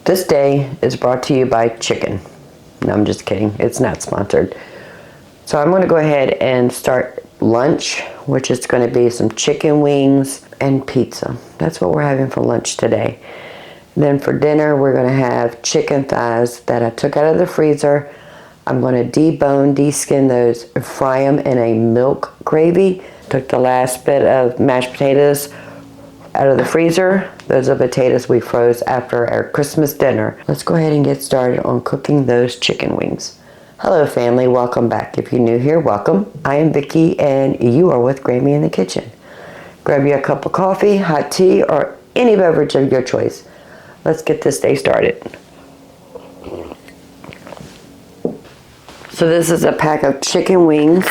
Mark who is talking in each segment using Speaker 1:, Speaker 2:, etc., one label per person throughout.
Speaker 1: This day is brought to you by chicken. No, I'm just kidding. It's not sponsored. So I'm going to go ahead and start lunch, which is going to be some chicken wings and pizza. That's what we're having for lunch today. Then for dinner, we're going to have chicken thighs that I took out of the freezer. I'm going to debone, deskin those, and fry them in a milk gravy. Took the last bit of mashed potatoes out of the freezer. Those are potatoes we froze after our Christmas dinner. Let's go ahead and get started on cooking those chicken wings. Hello family, welcome back. If you're new here, welcome. I am Vicki and you are with Grammy in the kitchen. Grab you a cup of coffee, hot tea, or any beverage of your choice. Let's get this day started. So this is a pack of chicken wings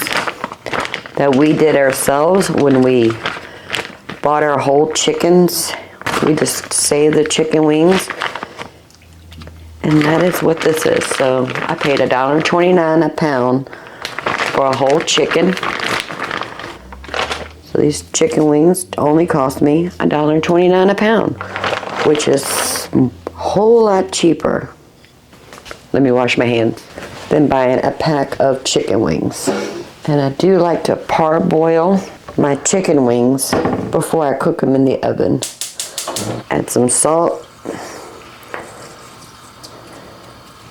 Speaker 1: that we did ourselves when we bought our whole chickens. We just saved the chicken wings. And that is what this is. So I paid $1.29 a pound for a whole chicken. So these chicken wings only cost me $1.29 a pound, which is a whole lot cheaper. Let me wash my hands. Than buying a pack of chicken wings. And I do like to parboil my chicken wings before I cook them in the oven. Add some salt.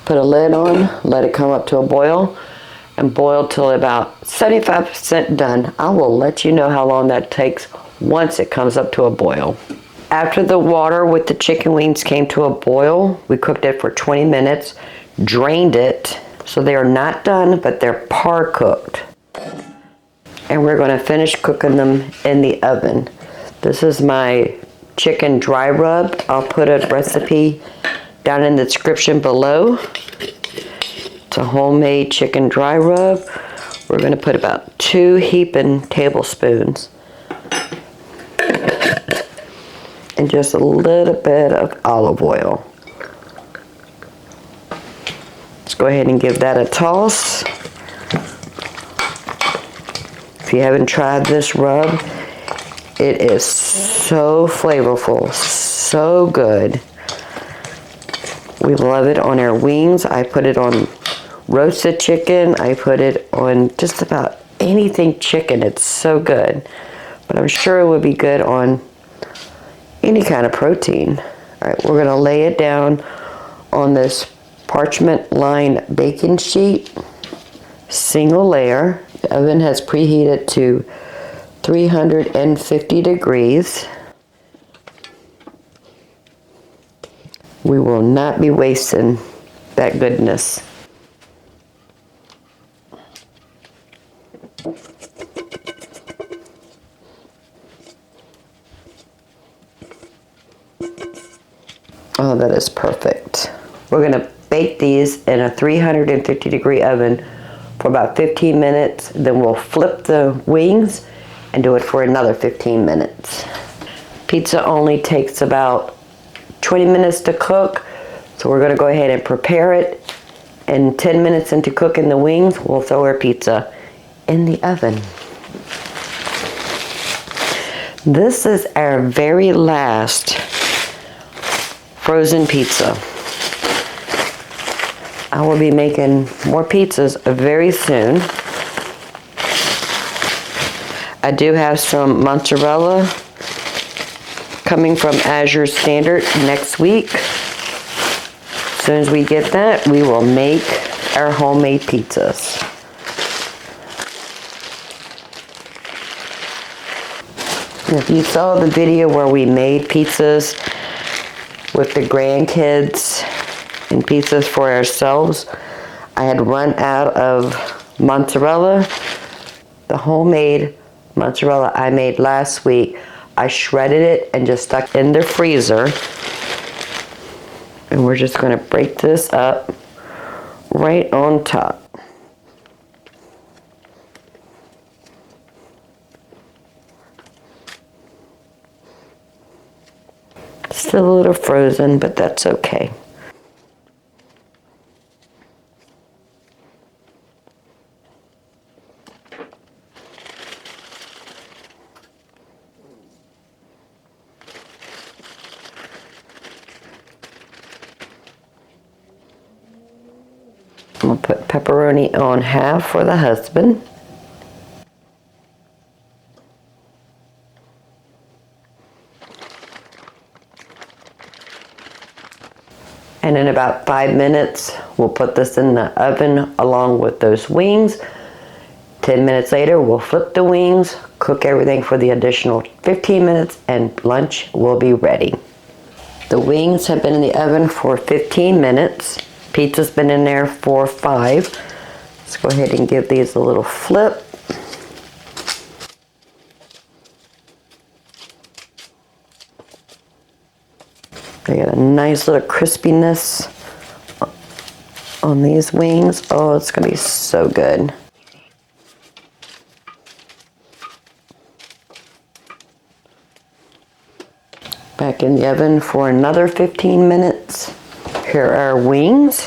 Speaker 1: Put a lid on, let it come up to a boil, and boil till about 75% done. I will let you know how long that takes once it comes up to a boil. After the water with the chicken wings came to a boil, we cooked it for 20 minutes, drained it, so they are not done, but they're par cooked. And we're going to finish cooking them in the oven. This is my chicken dry rub. I'll put a recipe down in the description below. It's a homemade chicken dry rub. We're going to put about 2 heaping tablespoons. And just a little bit of olive oil. Let's go ahead and give that a toss. If you haven't tried this rub, it is so flavorful, so good. We love it on our wings. I put it on roasted chicken. I put it on just about anything chicken. It's so good. But I'm sure it would be good on any kind of protein. All right, we're gonna lay it down on this parchment lined baking sheet, single layer. The oven has preheated to 350 degrees. We will not be wasting that goodness. Oh, that is perfect. We're gonna bake these in a 350 degree oven for about 15 minutes. Then we'll flip the wings and do it for another 15 minutes. Pizza only takes about 20 minutes to cook. So we're gonna go ahead and prepare it. And 10 minutes into cooking the wings, we'll throw our pizza in the oven. This is our very last frozen pizza. I will be making more pizzas very soon. I do have some mozzarella coming from Azure Standard next week. As soon as we get that, we will make our homemade pizzas. And if you saw the video where we made pizzas with the grandkids and pizzas for ourselves, I had run out of mozzarella. The homemade mozzarella I made last week, I shredded it and just stuck in the freezer. And we're just going to break this up right on top. Still a little frozen, but that's okay. Pepperoni on half for the husband. And in about 5 minutes, we'll put this in the oven along with those wings. 10 minutes later, we'll flip the wings, cook everything for the additional 15 minutes, and lunch will be ready. The wings have been in the oven for 15 minutes. Pizza's been in there for 5. Let's go ahead and give these a little flip. They got a nice little crispiness on these wings. Oh, it's gonna be so good. Back in the oven for another 15 minutes. Here are our wings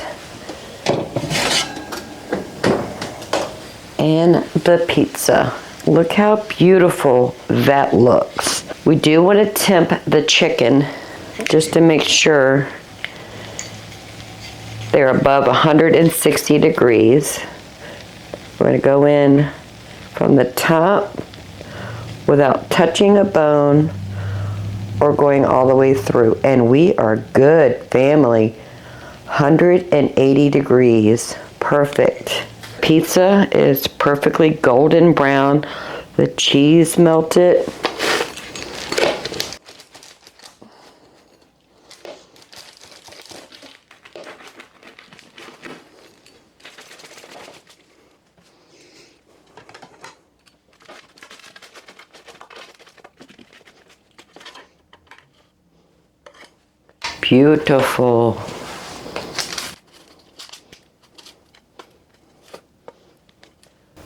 Speaker 1: and the pizza. Look how beautiful that looks. We do want to temp the chicken just to make sure they're above 160 degrees. We're going to go in from the top without touching a bone or going all the way through. And we are good, family. 180 degrees. Perfect. Pizza is perfectly golden brown. The cheese melted. Beautiful.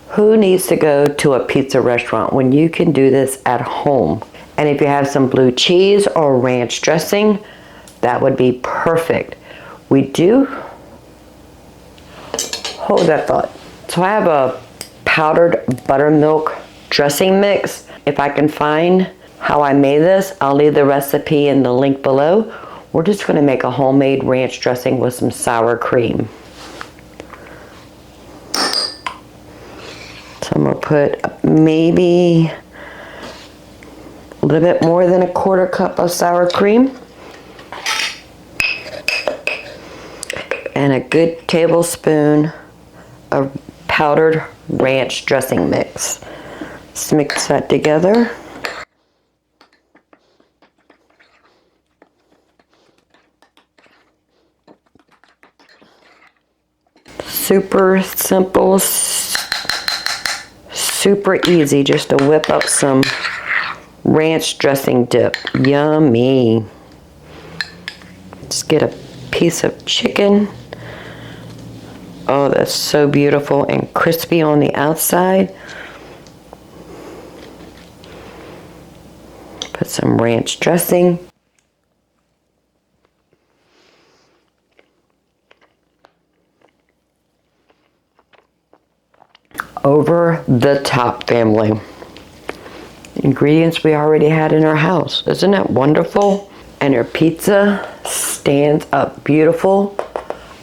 Speaker 1: Who needs to go to a pizza restaurant when you can do this at home? And if you have some blue cheese or ranch dressing, that would be perfect. We do, hold that thought. So I have a powdered buttermilk dressing mix. If I can find how I made this, I'll leave the recipe in the link below. We're just going to make a homemade ranch dressing with some sour cream. So I'm going to put maybe a little bit more than a 1/4 cup of sour cream. And a good tablespoon of powdered ranch dressing mix. Let's mix that together. Super simple, super easy just to whip up some ranch dressing dip. Yummy. Just get a piece of chicken. Oh, that's so beautiful and crispy on the outside. Put some ranch dressing. Over the top, family. Ingredients we already had in our house. Isn't that wonderful? And our pizza stands up beautiful.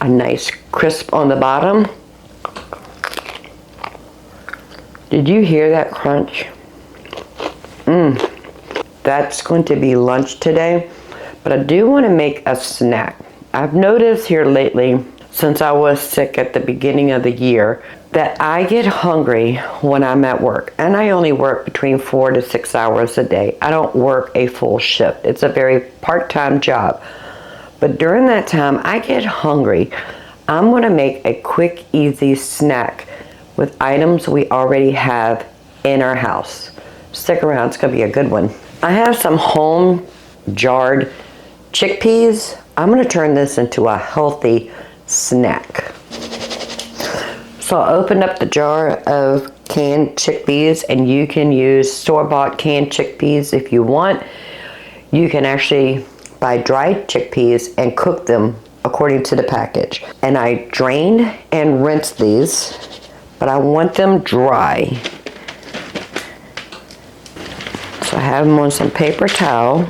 Speaker 1: A nice crisp on the bottom. Did you hear that crunch? That's going to be lunch today. But I do want to make a snack. I've noticed here lately, since I was sick at the beginning of the year, that I get hungry when I'm at work. And I only work between 4 to 6 hours a day. I don't work a full shift. It's a very part-time job. But during that time, I get hungry. I'm gonna make a quick, easy snack with items we already have in our house. Stick around, it's gonna be a good one. I have some home jarred chickpeas. I'm gonna turn this into a healthy snack. So I opened up the jar of canned chickpeas, and you can use store-bought canned chickpeas if you want. You can actually buy dried chickpeas and cook them according to the package. And I drained and rinsed these, but I want them dry. So I have them on some paper towel.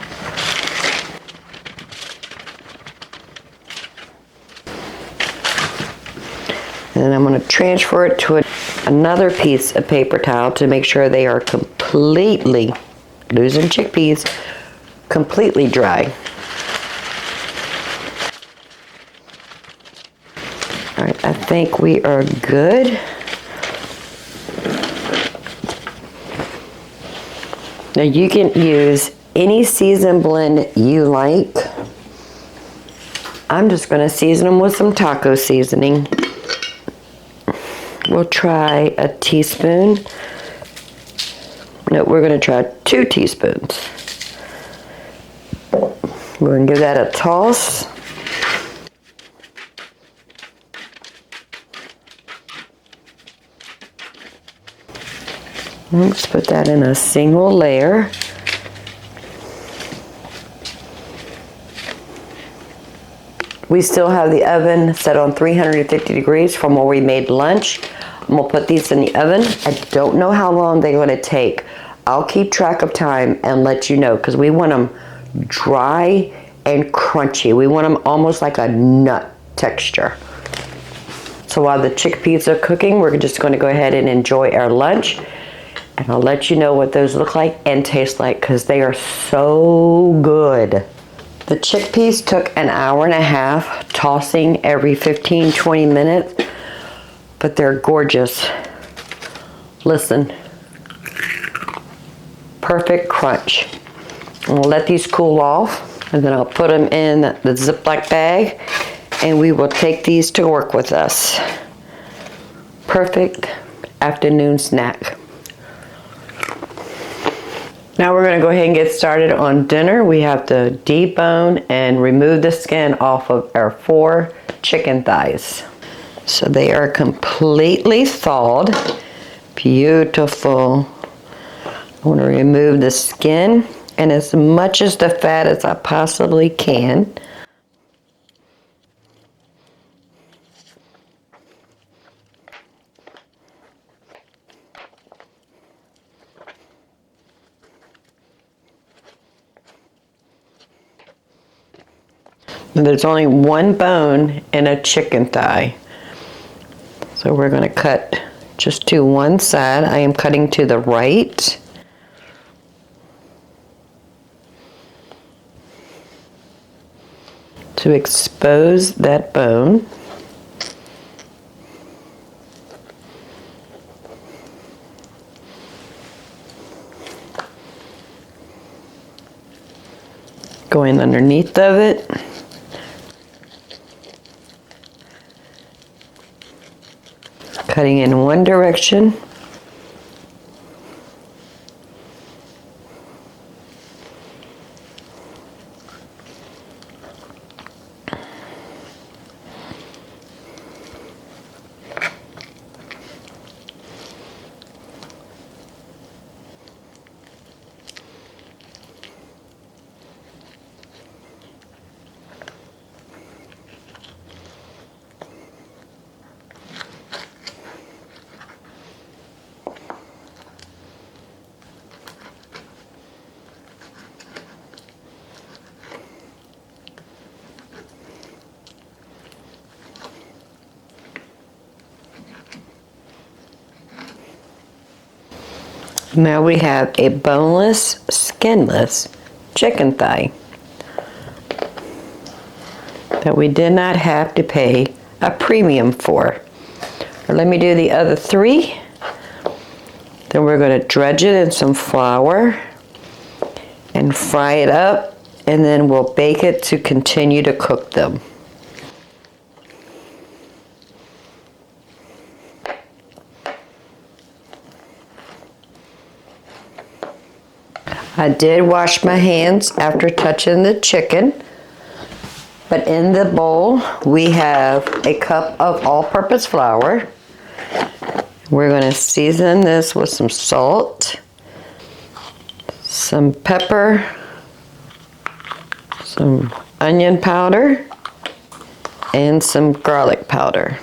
Speaker 1: And then I'm going to transfer it to another piece of paper towel to make sure they are completely, losing chickpeas, completely dry. All right, I think we are good. Now you can use any seasoned blend you like. I'm just going to season them with some taco seasoning. We'll try a teaspoon. No, we're going to try 2 teaspoons. We're going to give that a toss. Let's put that in a single layer. We still have the oven set on 350 degrees from where we made lunch. I'm gonna put these in the oven. I don't know how long they're gonna take. I'll keep track of time and let you know, because we want them dry and crunchy. We want them almost like a nut texture. So while the chickpeas are cooking, we're just gonna go ahead and enjoy our lunch. And I'll let you know what those look like and taste like, because they are so good. The chickpeas took an hour and a half, tossing every 15-20 minutes, but they're gorgeous. Listen, perfect crunch. I'll let these cool off, and then I'll put them in the Ziploc bag, and we will take these to work with us. Perfect afternoon snack. Now we're going to go ahead and get started on dinner. We have to debone and remove the skin off of our 4 chicken thighs. So they are completely thawed. Beautiful. I want to remove the skin and as much as the fat as I possibly can. There's only 1 bone in a chicken thigh. So we're going to cut just to one side. I am cutting to the right. To expose that bone. Going underneath of it. Cutting in one direction. Now we have a boneless, skinless chicken thigh that we did not have to pay a premium for. Let me do the other 3. Then we're going to dredge it in some flour and fry it up, and then we'll bake it to continue to cook them. I did wash my hands after touching the chicken, but in the bowl we have a cup of all-purpose flour. We're going to season this with some salt, some pepper, some onion powder, and some garlic powder.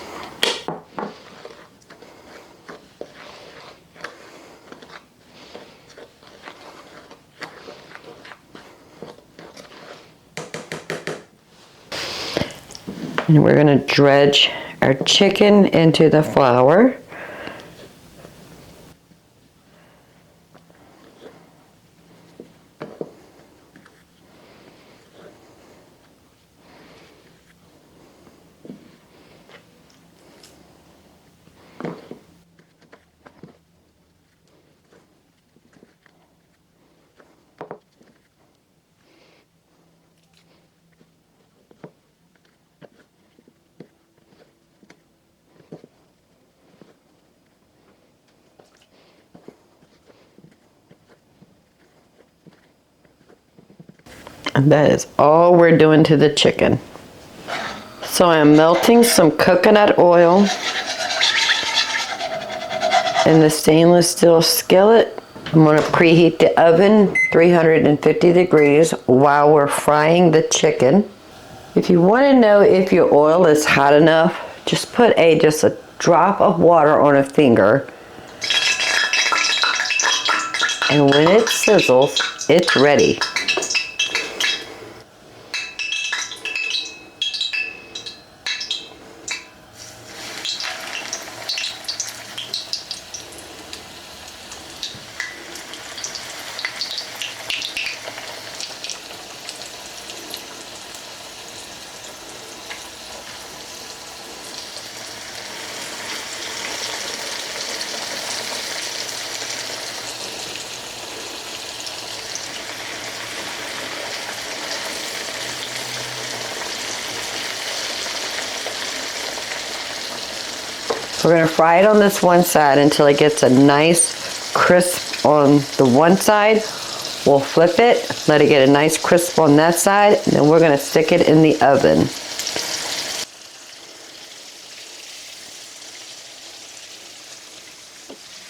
Speaker 1: And we're going to dredge our chicken into the flour. And that is all we're doing to the chicken. So I'm melting some coconut oil in the stainless steel skillet. I'm going to preheat the oven 350 degrees while we're frying the chicken. If you want to know if your oil is hot enough, just put just a drop of water on a finger. And when it sizzles, it's ready. We're going to fry it on this one side until it gets a nice crisp on the one side. We'll flip it, let it get a nice crisp on that side, and then we're going to stick it in the oven.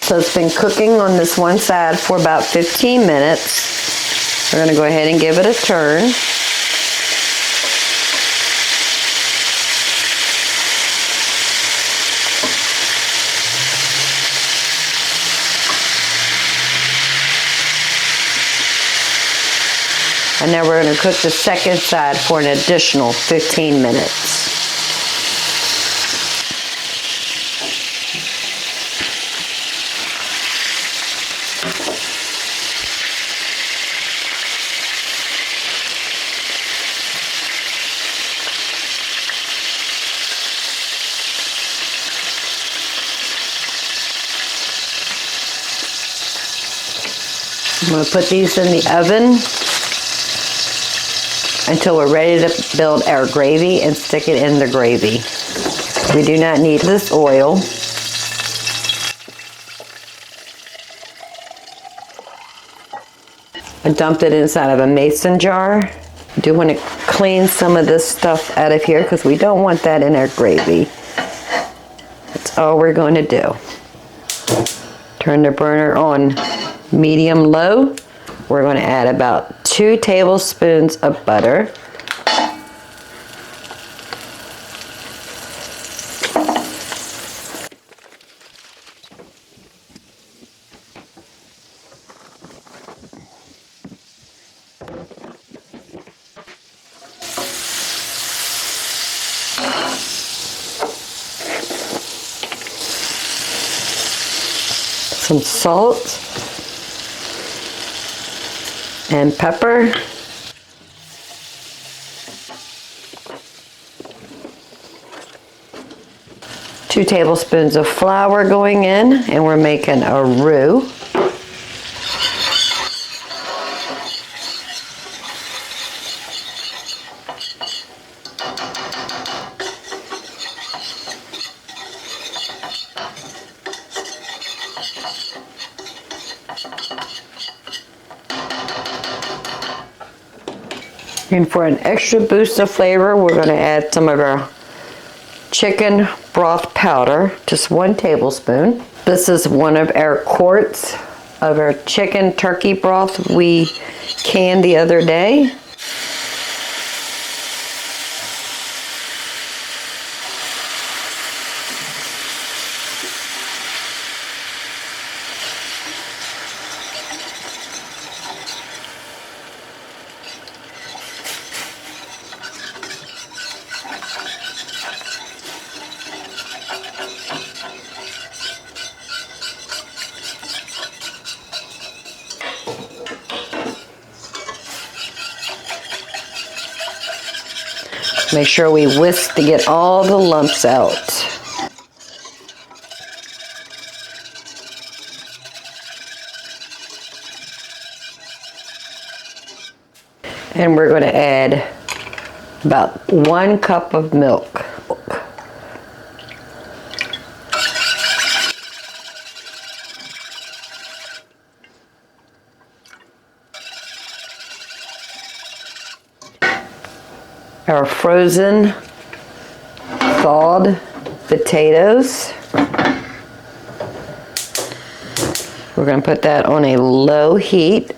Speaker 1: So it's been cooking on this one side for about 15 minutes. We're going to go ahead and give it a turn. And now we're going to cook the second side for an additional 15 minutes. I'm going to put these in the oven until we're ready to build our gravy and stick it in the gravy. We do not need this oil. I dumped it inside of a mason jar. I do want to clean some of this stuff out of here because we don't want that in our gravy. That's all we're going to do. Turn the burner on medium-low. We're going to add about 2 tablespoons of butter. Some salt and pepper. Two tablespoons of flour going in, and we're making a roux. And for an extra boost of flavor, we're going to add some of our chicken broth powder, just 1 tablespoon. This is one of our quarts of our chicken turkey broth we canned the other day. Make sure we whisk to get all the lumps out. And we're going to add about 1 cup of milk. Our frozen thawed potatoes. We're going to put that on a low heat.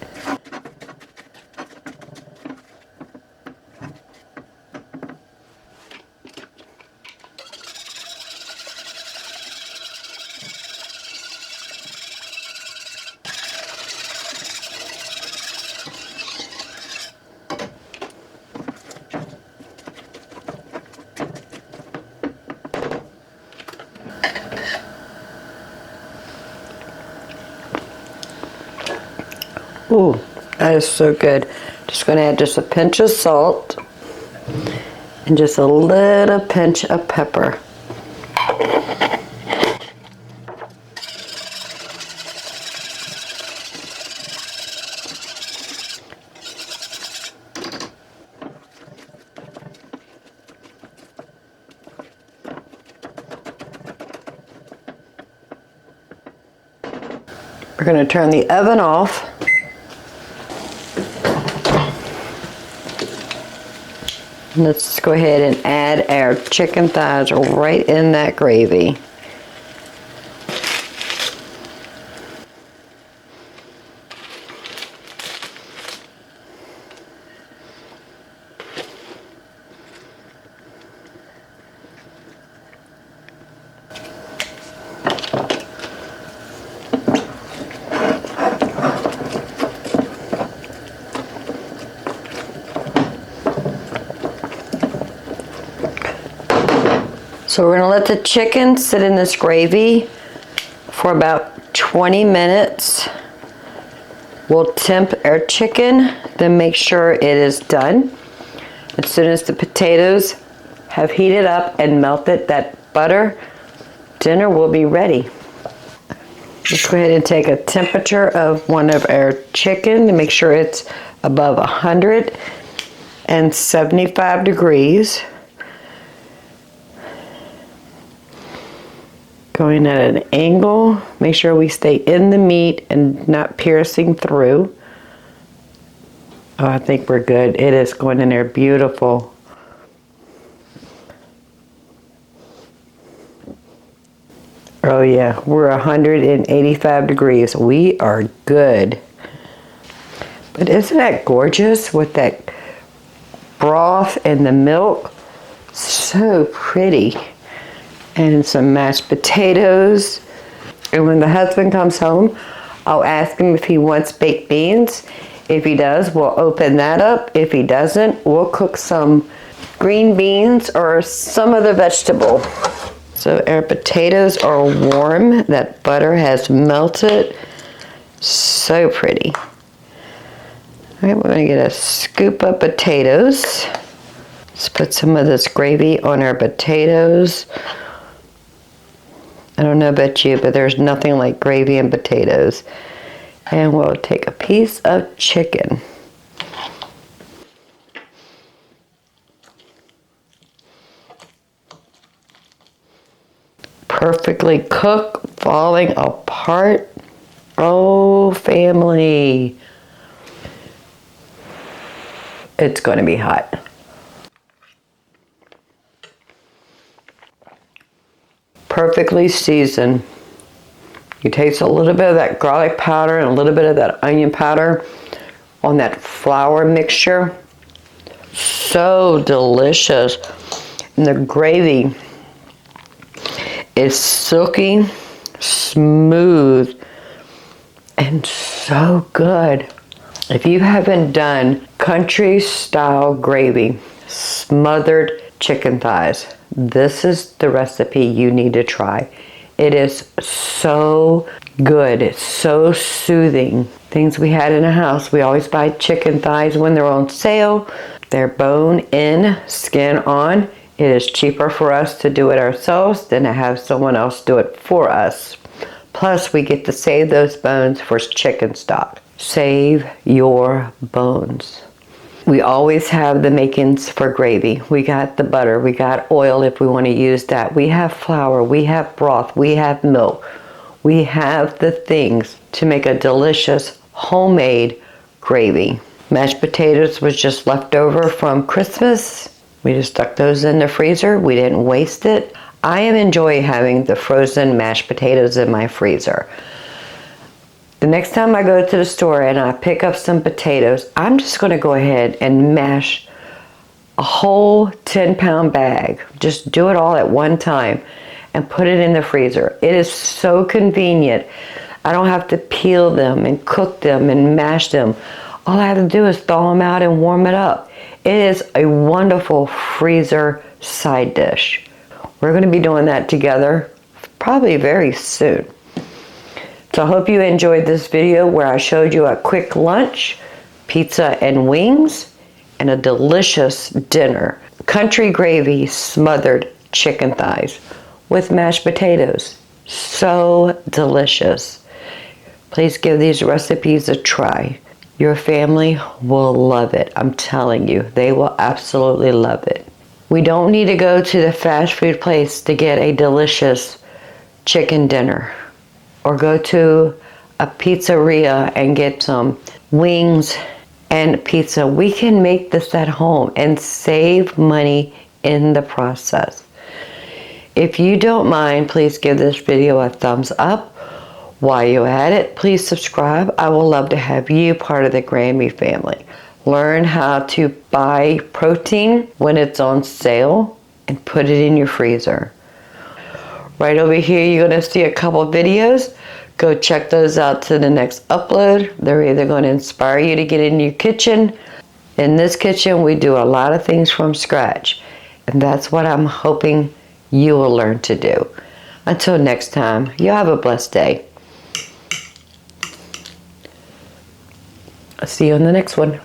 Speaker 1: Ooh, that is so good. Just going to add just a pinch of salt and just a little pinch of pepper. We're going to turn the oven off. Let's go ahead and add our chicken thighs right in that gravy. So we're going to let the chicken sit in this gravy for about 20 minutes. We'll temp our chicken, then make sure it is done. As soon as the potatoes have heated up and melted that butter, dinner will be ready. Let's go ahead and take a temperature of one of our chicken to make sure it's above 175 degrees. Going at an angle, make sure we stay in the meat and not piercing through. Oh, I think we're good. It is going in there beautiful. Oh yeah, we're 185 degrees. We are good. But isn't that gorgeous with that broth and the milk? So pretty. And some mashed potatoes. And when the husband comes home, I'll ask him if he wants baked beans. If he does, we'll open that up. If he doesn't, we'll cook some green beans or some other vegetable. So our potatoes are warm. That butter has melted. So pretty. All right, we're gonna get a scoop of potatoes. Let's put some of this gravy on our potatoes. I don't know about you, but there's nothing like gravy and potatoes. And we'll take a piece of chicken. Perfectly cooked, falling apart. Oh, family. It's going to be hot. Perfectly seasoned. You taste a little bit of that garlic powder and a little bit of that onion powder on that flour mixture. So delicious. And the gravy is silky, smooth, and so good. If you haven't done country style gravy, smothered chicken thighs, this is the recipe you need to try. It is so good. It's so soothing. Things we had in the house. We always buy chicken thighs when they're on sale. They're bone in, skin on. It is cheaper for us to do it ourselves than to have someone else do it for us. Plus, we get to save those bones for chicken stock. Save your bones. We always have the makings for gravy. We got the butter, we got oil if we want to use that. We have flour, we have broth, we have milk. We have the things to make a delicious homemade gravy. Mashed potatoes was just left over from Christmas. We just stuck those in the freezer. We didn't waste it. I am enjoying having the frozen mashed potatoes in my freezer. The next time I go to the store and I pick up some potatoes, I'm just going to go ahead and mash a whole 10-pound bag. Just do it all at one time and put it in the freezer. It is so convenient. I don't have to peel them and cook them and mash them. All I have to do is thaw them out and warm it up. It is a wonderful freezer side dish. We're going to be doing that together probably very soon. So I hope you enjoyed this video where I showed you a quick lunch, pizza and wings, and a delicious dinner. Country gravy smothered chicken thighs with mashed potatoes. So delicious. Please give these recipes a try. Your family will love it. I'm telling you, they will absolutely love it. We don't need to go to the fast food place to get a delicious chicken dinner or go to a pizzeria and get some wings and pizza. We can make this at home and save money in the process. If you don't mind, please give this video a thumbs up. While you're at it, please subscribe. I would love to have you part of the Grammy family. Learn how to buy protein when it's on sale and put it in your freezer. Right over here, you're going to see a couple videos. Go check those out to the next upload. They're either going to inspire you to get in your kitchen. In this kitchen, we do a lot of things from scratch. And that's what I'm hoping you will learn to do. Until next time, you have a blessed day. I'll see you on the next one.